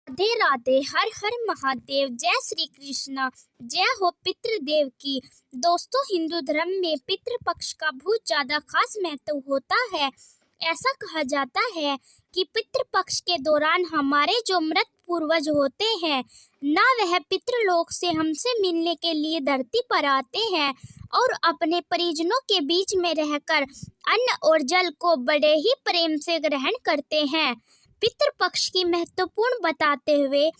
राधे राधे, हर हर महादेव, जय श्री कृष्ण, जय हो पितृदेव की। दोस्तों, हिंदू धर्म में पितृपक्ष का बहुत ज़्यादा खास महत्व होता है। ऐसा कहा जाता है कि पितृपक्ष के दौरान हमारे जो मृत पूर्वज होते हैं ना, वह पितृलोक से हमसे मिलने के लिए धरती पर आते हैं और अपने परिजनों के बीच में रहकर अन्न और जल को बड़े ही प्रेम से ग्रहण करते हैं। पितृपक्ष की महत्वपूर्ण बताते हुए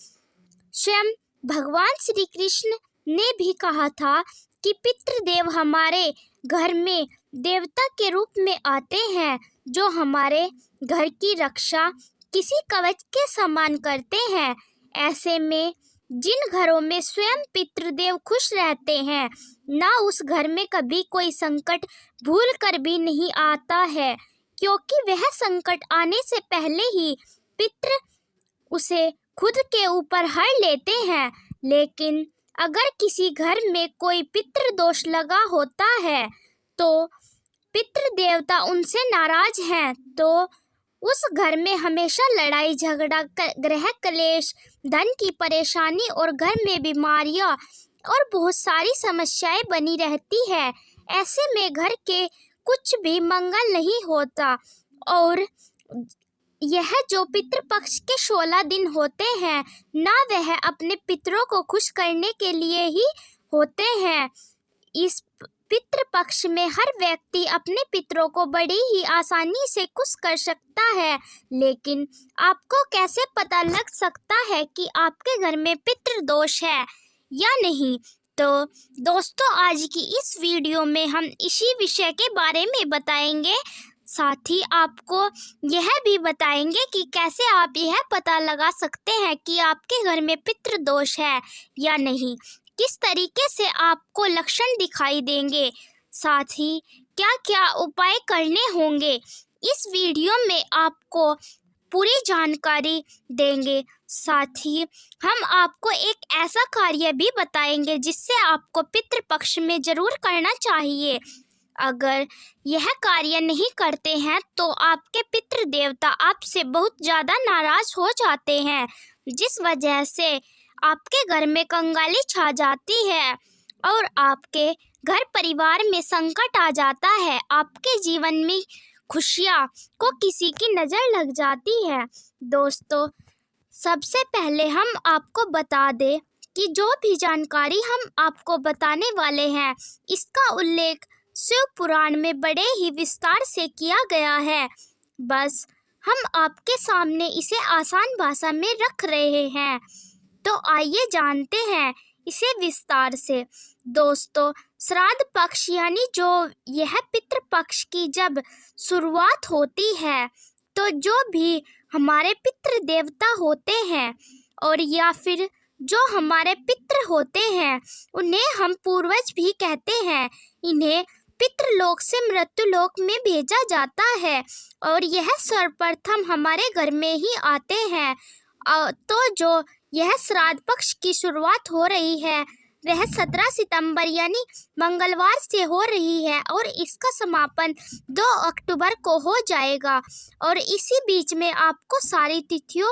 स्वयं भगवान श्री कृष्ण ने भी कहा था कि पितृदेव हमारे घर में देवता के रूप में आते हैं, जो हमारे घर की रक्षा किसी कवच के समान करते हैं। ऐसे में जिन घरों में स्वयं पितृदेव खुश रहते हैं ना, उस घर में कभी कोई संकट भूल कर भी नहीं आता है, क्योंकि वह संकट आने से पहले ही पितृ उसे खुद के ऊपर हर लेते हैं। लेकिन अगर किसी घर में कोई पितृ दोष लगा होता है तो पितृ देवता उनसे नाराज हैं, तो उस घर में हमेशा लड़ाई झगड़ा, गृह क्लेश, धन की परेशानी और घर में बीमारियां और बहुत सारी समस्याएं बनी रहती है। ऐसे में घर के कुछ भी मंगल नहीं होता। और यह जो पितृपक्ष के 16 दिन होते हैं ना, वह अपने पितरों को खुश करने के लिए ही होते हैं। इस पितृपक्ष में हर व्यक्ति अपने पितरों को बड़ी ही आसानी से खुश कर सकता है। लेकिन आपको कैसे पता लग सकता है कि आपके घर में पितृ दोष है या नहीं? तो दोस्तों, आज की इस वीडियो में हम इसी विषय के बारे में बताएंगे। साथ ही आपको यह भी बताएंगे कि कैसे आप यह पता लगा सकते हैं कि आपके घर में पितृ दोष है या नहीं, किस तरीके से आपको लक्षण दिखाई देंगे, साथ ही क्या क्या उपाय करने होंगे। इस वीडियो में आपको पूरी जानकारी देंगे। साथ ही हम आपको एक ऐसा कार्य भी बताएंगे जिससे आपको पितृपक्ष में ज़रूर करना चाहिए। अगर यह कार्य नहीं करते हैं तो आपके पितृ देवता आपसे बहुत ज़्यादा नाराज़ हो जाते हैं, जिस वजह से आपके घर में कंगाली छा जाती है और आपके घर परिवार में संकट आ जाता है। आपके जीवन में खुशियाँ को किसी की नज़र लग जाती है। दोस्तों, सबसे पहले हम आपको बता दें कि जो भी जानकारी हम आपको बताने वाले हैं, इसका उल्लेख शिव पुराण में बड़े ही विस्तार से किया गया है। बस हम आपके सामने इसे आसान भाषा में रख रहे हैं, तो आइए जानते हैं इसे विस्तार से। दोस्तों, श्राद्ध पक्ष यानी जो यह पितृपक्ष की जब शुरुआत होती है, तो जो भी हमारे पितृ देवता होते हैं और या फिर जो हमारे पितृ होते हैं, उन्हें हम पूर्वज भी कहते हैं। इन्हें पितृलोक से मृत्युलोक में भेजा जाता है और यह सर्वप्रथम हमारे घर में ही आते हैं। तो जो यह श्राद्ध पक्ष की शुरुआत हो रही है वह 17 सितंबर यानी मंगलवार से हो रही है और इसका समापन 2 अक्टूबर को हो जाएगा। और इसी बीच में आपको सारी तिथियों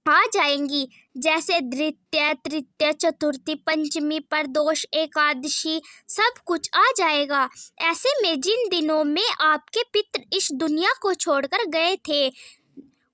आ जाएंगी, जैसे द्वितीय, तृतीय, चतुर्थी, पंचमी, प्रदोष, एकादशी, सब कुछ आ जाएगा। ऐसे में जिन दिनों में आपके पितृ इस दुनिया को छोड़कर गए थे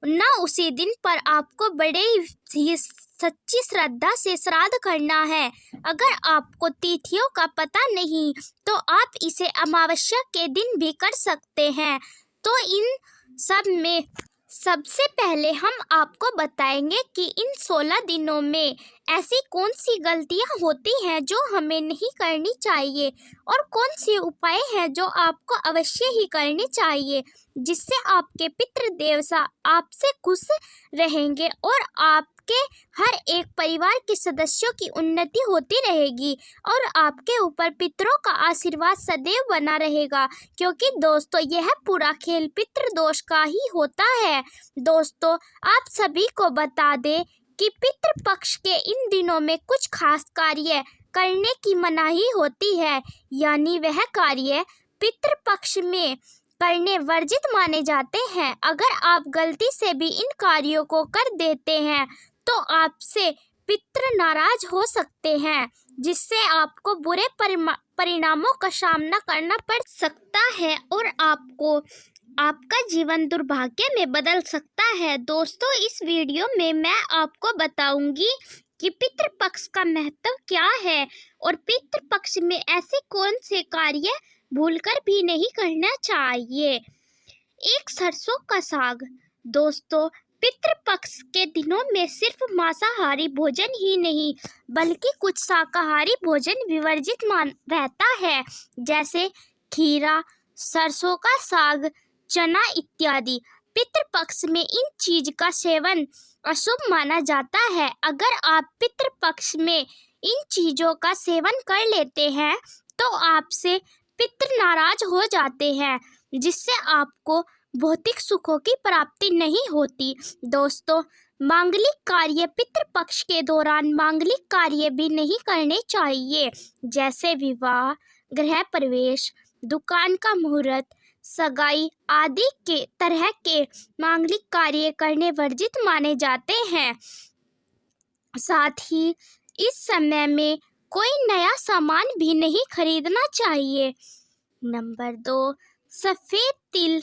ना, उसी दिन पर आपको बड़े ही सच्ची श्रद्धा से श्राद्ध करना है। अगर आपको तिथियों का पता नहीं तो आप इसे अमावस्या के दिन भी कर सकते हैं। तो इन सब में सबसे पहले हम आपको बताएंगे कि इन 16 दिनों में ऐसी कौन सी गलतियां होती हैं जो हमें नहीं करनी चाहिए और कौन से उपाय हैं जो आपको अवश्य ही करने चाहिए, जिससे आपके पितृ देवता आपसे खुश रहेंगे और आपके हर एक परिवार के सदस्यों की उन्नति होती रहेगी और आपके ऊपर पितरों का आशीर्वाद सदैव बना रहेगा। क्योंकि दोस्तों, यह पूरा खेल पितृ दोष का ही होता है। दोस्तों, आप सभी को बता दें कि पितृपक्ष के इन दिनों में कुछ खास कार्य करने की मनाही होती है, यानी वह कार्य पितृपक्ष में करने वर्जित माने जाते हैं। अगर आप गलती से भी इन कार्यों को कर देते हैं तो आपसे पितृ नाराज हो सकते हैं, जिससे आपको बुरे परिणामों का सामना करना पड़ सकता है और आपका जीवन दुर्भाग्य में बदल सकता है। दोस्तों, इस वीडियो में मैं आपको बताऊंगी कि पितृपक्ष का महत्व क्या है और पितृपक्ष में ऐसे कौन से कार्य भूलकर भी नहीं करना चाहिए। एक सरसों का साग। दोस्तों, पितृपक्ष के दिनों में सिर्फ मांसाहारी भोजन ही नहीं बल्कि कुछ शाकाहारी भोजन भी वर्जित रहता है, जैसे खीरा, सरसों का साग, चना इत्यादि। पितृपक्ष में इन चीज का सेवन अशुभ माना जाता है। अगर आप पितृपक्ष में इन चीजों का सेवन कर लेते हैं तो आपसे पितृ नाराज हो जाते हैं, जिससे आपको भौतिक सुखों की प्राप्ति नहीं होती। दोस्तों, मांगलिक कार्य। पितृपक्ष के दौरान मांगलिक कार्य भी नहीं करने चाहिए, जैसे विवाह, गृह प्रवेश, दुकान का मुहूर्त, सगाई आदि के तरह के मांगलिक कार्य करने वर्जित माने जाते हैं। साथ ही इस समय में कोई नया सामान भी नहीं खरीदना चाहिए। नंबर 2, सफ़ेद तिल।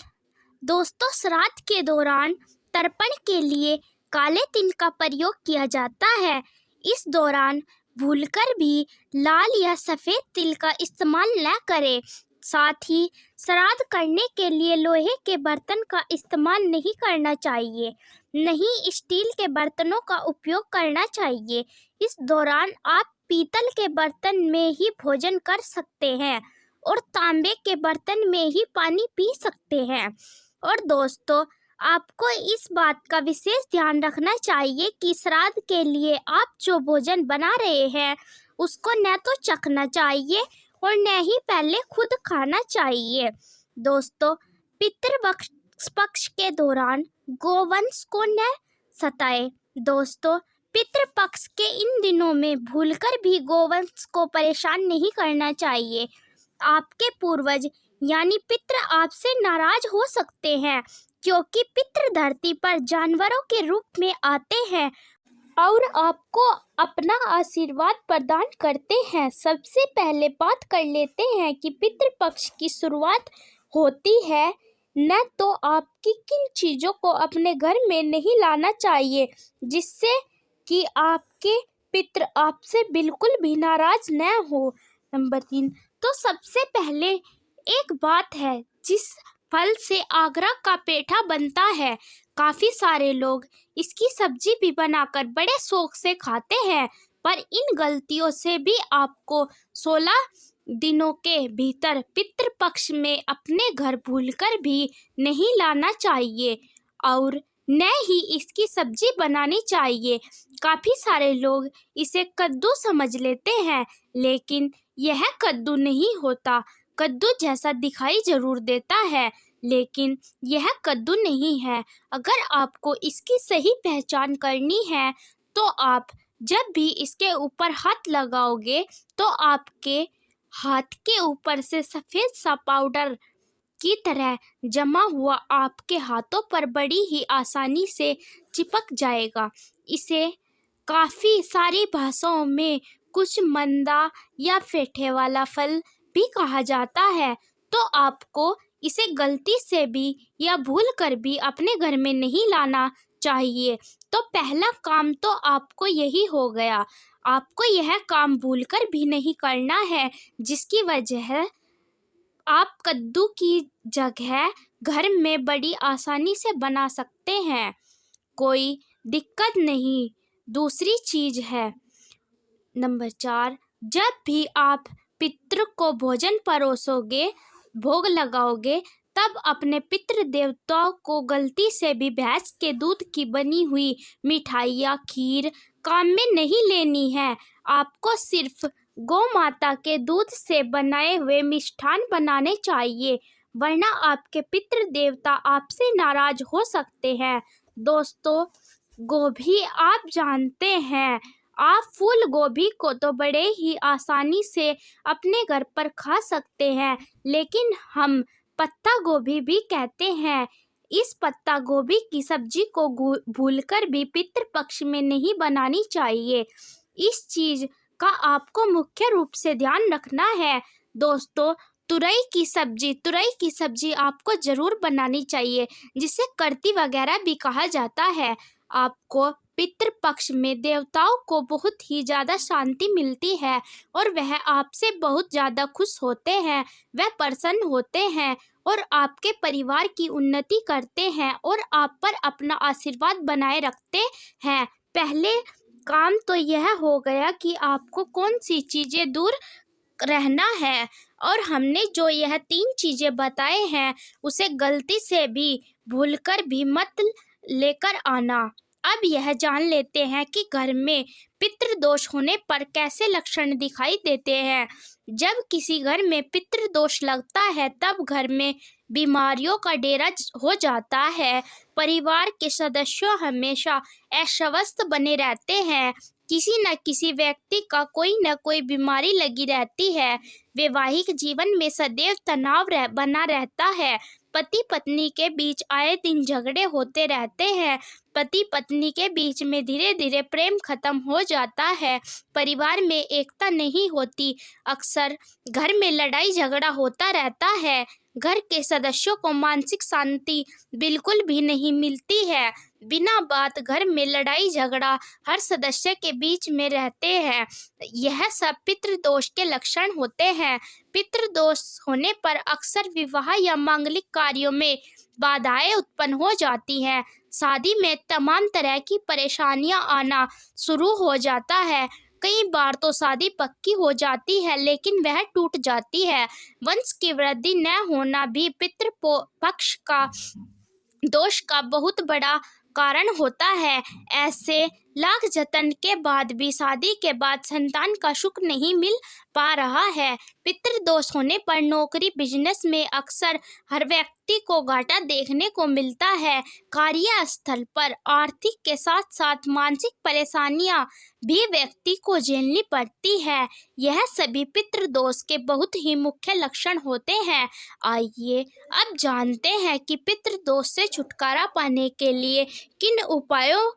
दोस्तों, श्राद्ध के दौरान तर्पण के लिए काले तिल का प्रयोग किया जाता है। इस दौरान भूलकर भी लाल या सफ़ेद तिल का इस्तेमाल न करें। साथ ही श्राद्ध करने के लिए लोहे के बर्तन का इस्तेमाल नहीं करना चाहिए, नहीं स्टील के बर्तनों का उपयोग करना चाहिए। इस दौरान आप पीतल के बर्तन में ही भोजन कर सकते हैं और तांबे के बर्तन में ही पानी पी सकते हैं। और दोस्तों, आपको इस बात का विशेष ध्यान रखना चाहिए कि श्राद्ध के लिए आप जो भोजन बना रहे हैं उसको न तो चखना चाहिए और न ही पहले खुद खाना चाहिए। दोस्तों, पितृपक्ष के दौरान गोवंश को न सताएं। दोस्तों, पितृपक्ष के इन दिनों में भूलकर भी गोवंश को परेशान नहीं करना चाहिए। आपके पूर्वज यानी पितृ आपसे नाराज हो सकते हैं, क्योंकि पितृ धरती पर जानवरों के रूप में आते हैं और आपको अपना आशीर्वाद प्रदान करते हैं। सबसे पहले बात कर लेते हैं कि पितृपक्ष की शुरुआत होती है न तो आपकी किन चीज़ों को अपने घर में नहीं लाना चाहिए, जिससे कि आपके पितृ आपसे बिल्कुल भी नाराज न हो। नंबर 3, तो सबसे पहले एक बात है, जिस फल से आगरा का पेठा बनता है, काफ़ी सारे लोग इसकी सब्जी भी बनाकर बड़े शौक से खाते हैं, पर इन गलतियों से भी आपको 16 दिनों के भीतर पितृपक्ष में अपने घर भूलकर भी नहीं लाना चाहिए और न ही इसकी सब्जी बनानी चाहिए। काफ़ी सारे लोग इसे कद्दू समझ लेते हैं, लेकिन यह कद्दू नहीं होता। कद्दू जैसा दिखाई जरूर देता है, लेकिन यह कद्दू नहीं है। अगर आपको इसकी सही पहचान करनी है तो आप जब भी इसके ऊपर हाथ लगाओगे तो आपके हाथ के ऊपर से सफ़ेद सा पाउडर की तरह जमा हुआ आपके हाथों पर बड़ी ही आसानी से चिपक जाएगा। इसे काफ़ी सारी भाषाओं में कुछ मंदा या फेंटे वाला फल भी कहा जाता है, तो आपको इसे गलती से भी या भूल कर भी अपने घर में नहीं लाना चाहिए। तो पहला काम तो आपको यही हो गया। आपको यह काम भूलकर भी नहीं करना है, जिसकी वजह आप कद्दू की जगह घर में बड़ी आसानी से बना सकते हैं, कोई दिक्कत नहीं। दूसरी चीज़ है नंबर 4, जब भी आप पितृ को भोजन परोसोगे, भोग लगाओगे, तब अपने पितृ देवताओं को गलती से भी भैंस के दूध की बनी हुई मिठाई या खीर काम में नहीं लेनी है। आपको सिर्फ गौ माता के दूध से बनाए हुए मिष्ठान बनाने चाहिए, वरना आपके पितृ देवता आपसे नाराज हो सकते हैं। दोस्तों, गोभी आप जानते हैं, आप फूल गोभी को तो बड़े ही आसानी से अपने घर पर खा सकते हैं, लेकिन हम पत्ता गोभी भी कहते हैं। इस पत्ता गोभी की सब्जी को भूलकर भी पितृपक्ष में नहीं बनानी चाहिए। इस चीज का आपको मुख्य रूप से ध्यान रखना है। दोस्तों, तुरई की सब्जी आपको जरूर बनानी चाहिए, जिसे कर्ती वगैरह भी कहा जाता है। आपको पितृपक्ष में देवताओं को बहुत ही ज्यादा शांति मिलती है और वह आपसे बहुत ज्यादा खुश होते हैं, वह प्रसन्न होते हैं और आपके परिवार की उन्नति करते हैं और आप पर अपना आशीर्वाद बनाए रखते हैं। पहले काम तो यह हो गया कि आपको कौन सी चीजें दूर रहना है, और हमने जो यह 3 चीजें बताए हैं उसे गलती से भी भूलकर भी मत लेकर आना। अब यह जान लेते हैं कि घर में पितृदोष होने पर कैसे लक्षण दिखाई देते हैं। जब किसी घर में पितृदोष लगता है तब घर में बीमारियों का डेरा हो जाता है। परिवार के सदस्य हमेशा अस्वस्थ बने रहते हैं। किसी न किसी व्यक्ति का कोई न कोई बीमारी लगी रहती है। वैवाहिक जीवन में सदैव तनाव बना रहता है। पति पत्नी के बीच आए दिन झगड़े होते रहते हैं। पति पत्नी के बीच में धीरे धीरे प्रेम खत्म हो जाता है। परिवार में एकता नहीं होती। अक्सर घर में लड़ाई झगड़ा होता रहता है। घर के सदस्यों को मानसिक शांति बिल्कुल भी नहीं मिलती है। बिना बात घर में लड़ाई झगड़ा हर सदस्य के बीच में रहते हैं। यह सब पितृदोष के लक्षण होते हैं। पितृदोष होने पर अक्सर विवाह या मांगलिक कार्यों में बाधाएं उत्पन्न हो जाती हैं। शादी में तमाम तरह की परेशानियां आना शुरू हो जाता है। कई बार तो शादी पक्की हो जाती है लेकिन वह टूट जाती है। वंश की वृद्धि न होना भी पितृपक्ष का दोष का बहुत बड़ा कारण होता है। ऐसे लाख जतन के बाद भी शादी के बाद संतान का सुख नहीं मिल पा रहा है। पितृदोष होने पर नौकरी बिजनेस में अक्सर हर व्यक्ति को घाटा देखने को मिलता है। कार्यस्थल पर आर्थिक के साथ साथ मानसिक परेशानियां भी व्यक्ति को झेलनी पड़ती है। यह सभी पितृदोष के बहुत ही मुख्य लक्षण होते हैं। आइए अब जानते हैं कि पितृदोष से छुटकारा पाने के लिए किन उपायों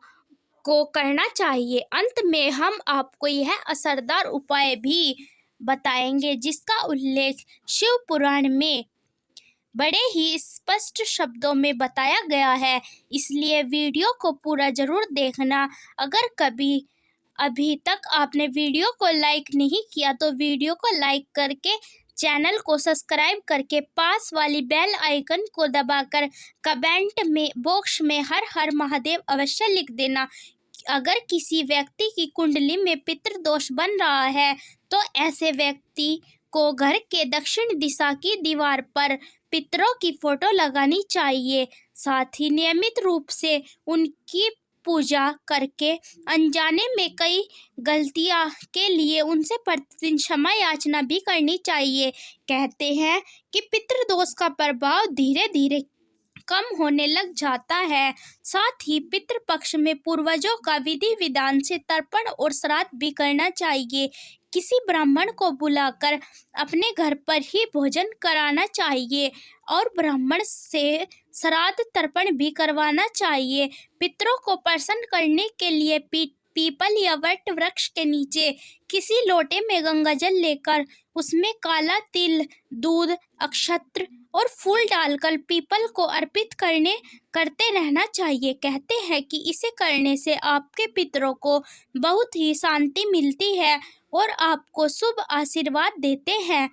को करना चाहिए। अंत में हम आपको यह असरदार उपाय भी बताएंगे जिसका उल्लेख शिव पुराण में बड़े ही स्पष्ट शब्दों में बताया गया है, इसलिए वीडियो को पूरा जरूर देखना। अगर कभी अभी तक आपने वीडियो को लाइक नहीं किया तो वीडियो को लाइक करके चैनल को सब्सक्राइब करके पास वाली बेल आइकन को दबाकर कमेंट में बॉक्स में हर हर महादेव अवश्य लिख देना। अगर किसी व्यक्ति की कुंडली में पितृदोष बन रहा है तो ऐसे व्यक्ति को घर के दक्षिण दिशा की दीवार पर पितरों की फोटो लगानी चाहिए। साथ ही नियमित रूप से उनकी पूजा करके अनजाने में कई गलतियां के लिए उनसे प्रतिदिन क्षमा याचना भी करनी चाहिए। कहते हैं कि पितृदोष का प्रभाव धीरे धीरे कम होने लग जाता है। साथ ही पितृपक्ष में पूर्वजों का विधि विधान से तर्पण और श्राद्ध भी करना चाहिए। किसी ब्राह्मण को बुलाकर अपने घर पर ही भोजन कराना चाहिए और ब्राह्मण से श्राद्ध तर्पण भी करवाना चाहिए। पितरों को प्रसन्न करने के लिए पीपल या वट वृक्ष के नीचे किसी लोटे में गंगाजल लेकर उसमें काला तिल, दूध, अक्षत्र और फूल डालकर पीपल को अर्पित करते रहना चाहिए। कहते हैं कि इसे करने से आपके पितरों को बहुत ही शांति मिलती है और आपको शुभ आशीर्वाद देते हैं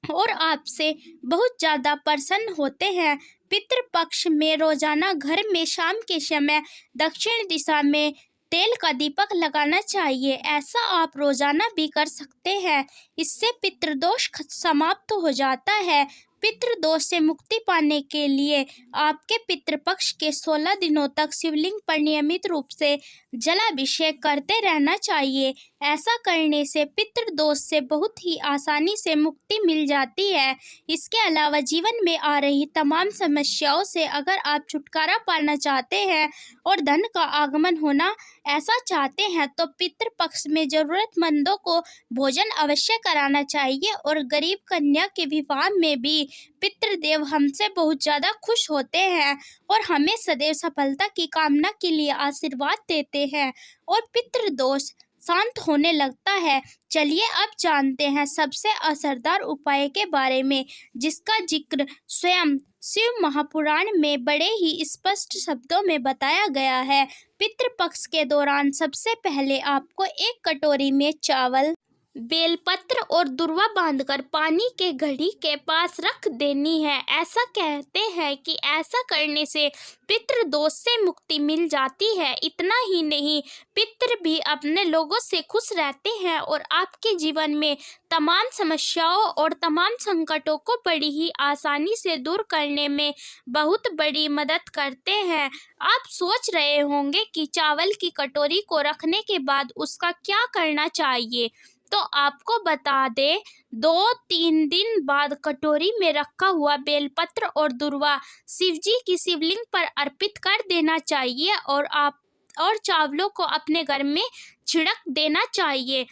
और आपसे बहुत ज़्यादा प्रसन्न होते हैं। पितृपक्ष में रोजाना घर में शाम के समय दक्षिण दिशा में तेल का दीपक लगाना चाहिए। ऐसा आप रोजाना भी कर सकते हैं। इससे पितृदोष समाप्त हो जाता है। पितृदोष से मुक्ति पाने के लिए आपके पितृपक्ष के 16 दिनों तक शिवलिंग पर नियमित रूप से जलाभिषेक करते रहना चाहिए। ऐसा करने से पितृदोष से बहुत ही आसानी से मुक्ति मिल जाती है। इसके अलावा जीवन में आ रही तमाम समस्याओं से अगर आप छुटकारा पाना चाहते हैं और धन का आगमन होना ऐसा चाहते हैं तो पितृपक्ष में जरूरतमंदों को भोजन अवश्य कराना चाहिए और गरीब कन्या के विवाह में भी पितृदेव हमसे बहुत ज़्यादा खुश होते हैं और हमें सदैव सफलता की कामना के लिए आशीर्वाद देते हैं और पितृदोष शांत होने लगता है। चलिए अब जानते हैं सबसे असरदार उपाय के बारे में, जिसका जिक्र स्वयं शिव महापुराण में बड़े ही स्पष्ट शब्दों में बताया गया है। पितृपक्ष के दौरान सबसे पहले आपको एक कटोरी में चावल, बेलपत्र और दुर्वा बांधकर पानी के घड़ी के पास रख देनी है। ऐसा कहते हैं कि ऐसा करने से पितृदोष से मुक्ति मिल जाती है। इतना ही नहीं, पितृ भी अपने लोगों से खुश रहते हैं और आपके जीवन में तमाम समस्याओं और तमाम संकटों को बड़ी ही आसानी से दूर करने में बहुत बड़ी मदद करते हैं। आप सोच रहे होंगे कि चावल की कटोरी को रखने के बाद उसका क्या करना चाहिए, तो आपको बता दे, 2-3 दिन बाद कटोरी में रखा हुआ बेलपत्र और दुर्वा शिवजी की शिवलिंग पर अर्पित कर देना चाहिए और चावलों को अपने घर में छिड़क देना चाहिए।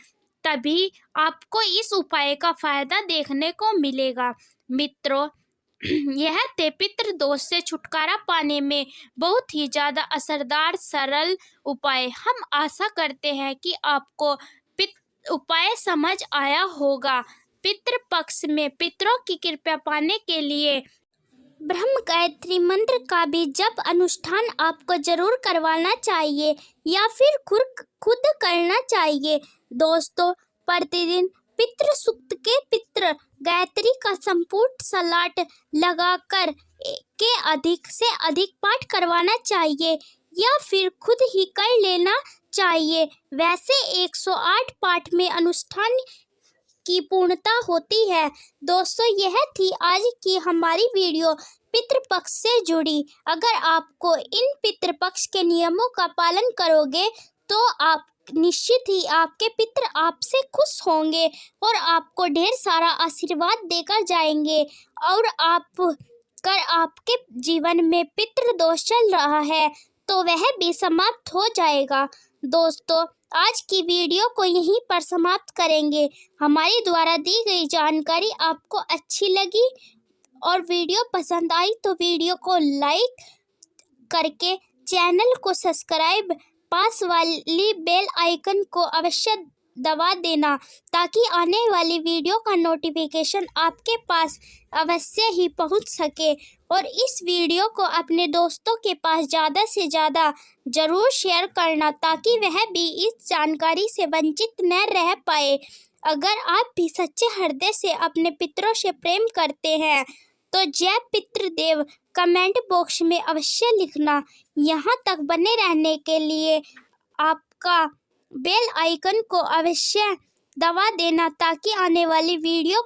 तभी आपको इस उपाय का फायदा देखने को मिलेगा। मित्रों, यह थे पितृदोष से छुटकारा पाने में बहुत ही ज़्यादा असरदार सरल उपाय। हम आशा करते हैं कि आपको उपाय समझ आया होगा। पितृपक्ष में पितरों की कृपा पाने के लिए ब्रह्म गायत्री मंत्र का भी जप अनुष्ठान आपको जरूर करवाना चाहिए या फिर खुद करना चाहिए। दोस्तों, प्रतिदिन पितृ सूक्त के पितृ गायत्री का संपूर्ण सलाट लगाकर के अधिक से अधिक पाठ करवाना चाहिए या फिर खुद ही कर लेना चाहिए। वैसे 108 पाठ में अनुष्ठान की पूर्णता होती है। दोस्तों, यह थी आज की हमारी वीडियो पितृपक्ष से जुड़ी। अगर आपको इन पितृपक्ष के नियमों का पालन करोगे तो आप निश्चित ही आपके पितृ आपसे खुश होंगे और आपको ढेर सारा आशीर्वाद देकर जाएंगे और आपके जीवन में पितृदोष चल रहा है तो वह भी समाप्त हो जाएगा। दोस्तों, आज की वीडियो को यहीं पर समाप्त करेंगे। हमारी द्वारा दी गई जानकारी आपको अच्छी लगी और वीडियो पसंद आई तो वीडियो को लाइक करके चैनल को सब्सक्राइब, पास वाली बेल आइकन को अवश्य दबा देना ताकि आने वाली वीडियो का नोटिफिकेशन आपके पास अवश्य ही पहुंच सके। और इस वीडियो को अपने दोस्तों के पास ज़्यादा से ज़्यादा ज़रूर शेयर करना ताकि वह भी इस जानकारी से वंचित न रह पाए। अगर आप भी सच्चे हृदय से अपने पितरों से प्रेम करते हैं तो जय पितृदेव कमेंट बॉक्स में अवश्य लिखना। यहाँ तक बने रहने के लिए आपका बेल आइकन को अवश्य दबा देना ताकि आने वाली वीडियो